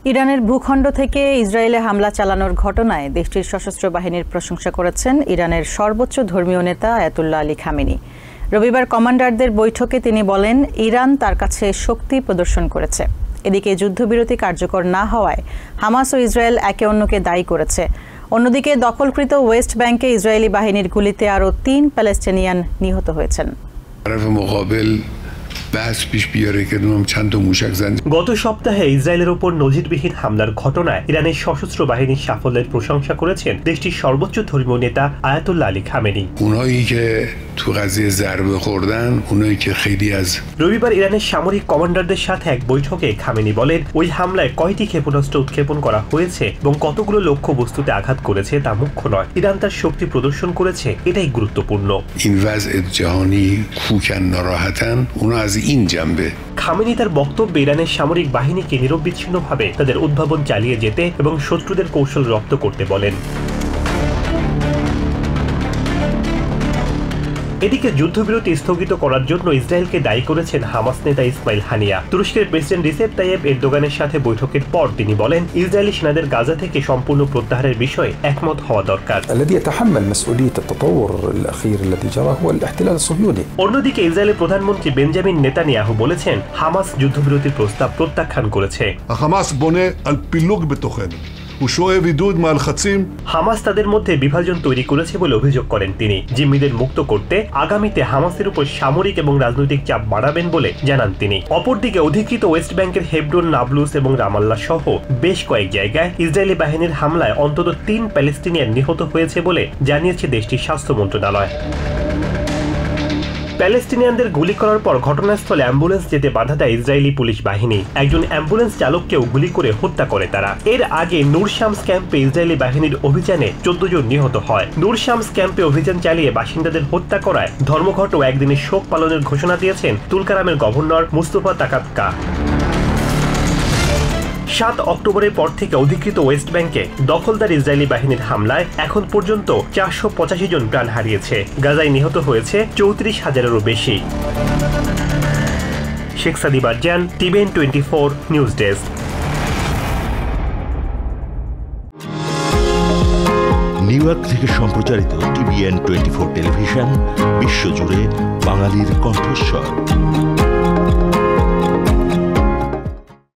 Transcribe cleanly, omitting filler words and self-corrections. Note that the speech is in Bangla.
ইরানের ভূখণ্ড থেকে ইসরায়েলে হামলা চালানোর ঘটনায় দেশটির সশস্ত্র বাহিনীর প্রশংসা করেছেন ইরানের সর্বোচ্চ ধর্মীয় নেতা আয়াতুল্লাহ আলী খামেনি। রবিবার কমান্ডারদের বৈঠকে তিনি বলেন, ইরান তার কাছে শক্তি প্রদর্শন করেছে। এদিকে যুদ্ধবিরতি কার্যকর না হওয়ায় হামাস ও ইসরায়েল একে অন্যকে দায়ী করেছে। অন্যদিকে দখলকৃত ওয়েস্ট ব্যাংকে ইসরায়েলি বাহিনীর গুলিতে আরও ৩ প্যালেস্টিনিয়ান নিহত হয়েছেন। গত সপ্তাহে ইসরায়েলের উপর নজিরবিহীন হামলার ঘটনায় ইরানের সশস্ত্র বাহিনীর সাফল্যের প্রশংসা করেছেন দেশটির সর্বোচ্চ ধর্মীয় নেতা আয়াতুল্লাহ আলী খামেনি। রবিবার ইরানের সামরিক কমান্ডারদের সাথে এক বৈঠকে খামেনি বলেন, ওই হামলায় কয়টি ক্ষেপণাস্ত্র উৎক্ষেপণ করা হয়েছে এবং কতগুলো লক্ষ্য বস্তুতে আঘাত করেছে তা মুখ্য নয়। ইরান তার শক্তি প্রদর্শন করেছে, এটাই গুরুত্বপূর্ণ। খামেনি তার বক্তব্যে ইরানের সামরিক বাহিনীকে নিরবিচ্ছিন্নভাবে তাদের উদ্ভাবন চালিয়ে যেতে এবং শত্রুদের কৌশল রপ্ত করতে বলেন। এদিকে যুদ্ধবিরতি স্থগিত করার জন্য ইসরায়েলকে দায়ী করেছেন হামাস নেতা ইসমাইল হানিয়া। তুরস্কের প্রেসিডেন্ট রিসেপ তাইয়েপ এরদোগানের সাথে বৈঠকের পর তিনি বলেন, ইসরায়েলি সেনাদের গাজা থেকে সম্পূর্ণ প্রত্যাহারের বিষয়ে একমত হওয়া দরকার। অন্যদিকে ইসরায়েলের প্রধানমন্ত্রী বেঞ্জামিন নেতানিয়াহু বলেছেন, হামাস যুদ্ধবিরতির প্রস্তাব প্রত্যাখ্যান করেছে। হামাস তাদের মধ্যে বিভাজন তৈরি করেছে বলে অভিযোগ করেন তিনি। জিম্মিদের মুক্ত করতে আগামীতে হামাসের উপর সামরিক এবং রাজনৈতিক চাপ বাড়াবেন বলে জানান তিনি। অপরদিকে অধিকৃত ওয়েস্ট ব্যাংকের হেব্রন, নাবলুস এবং রামাল্লাহ সহ বেশ কয়েক জায়গায় ইসরায়েলি বাহিনীর হামলায় অন্তত ৩ প্যালেস্টিনিয়ান নিহত হয়েছে বলে জানিয়েছে দেশটির স্বাস্থ্য মন্ত্রণালয়। প্যালেস্টিনিয়ানদের গুলি করার পর ঘটনাস্থলে অ্যাম্বুলেন্স যেতে বাধা দেয় ইসরায়েলি পুলিশ বাহিনী। একজন অ্যাম্বুলেন্স চালককেও গুলি করে হত্যা করে তারা। এর আগে নূর শামস ক্যাম্পে ইসরায়েলি বাহিনীর অভিযানে ১৪ জন নিহত হয়। নূর শামস ক্যাম্পে অভিযান চালিয়ে বাসিন্দাদের হত্যা করায় ধর্মঘট ও একদিনের শোক পালনের ঘোষণা দিয়েছেন তুলকারামের গভর্নর মুস্তফা তাকাতকা। ৭ অক্টোবরের পর থেকে অধিকৃত ওয়েস্ট ব্যাংকে দখলদার ইসরায়েলি বাহিনীর হামলায় এখন পর্যন্ত ৪৮৫ জন প্রাণ হারিয়েছে। গাজায় নিহত হয়েছে ৩৪,০০০-এরও বেশি। Sheikh Sadi Barzan, TVN 24 news desk. New York থেকে সম্প্রচারিত টিভিএন 24 টেলিভিশন বিশ্বজুড়ে বাঙালির কণ্ঠস্বর।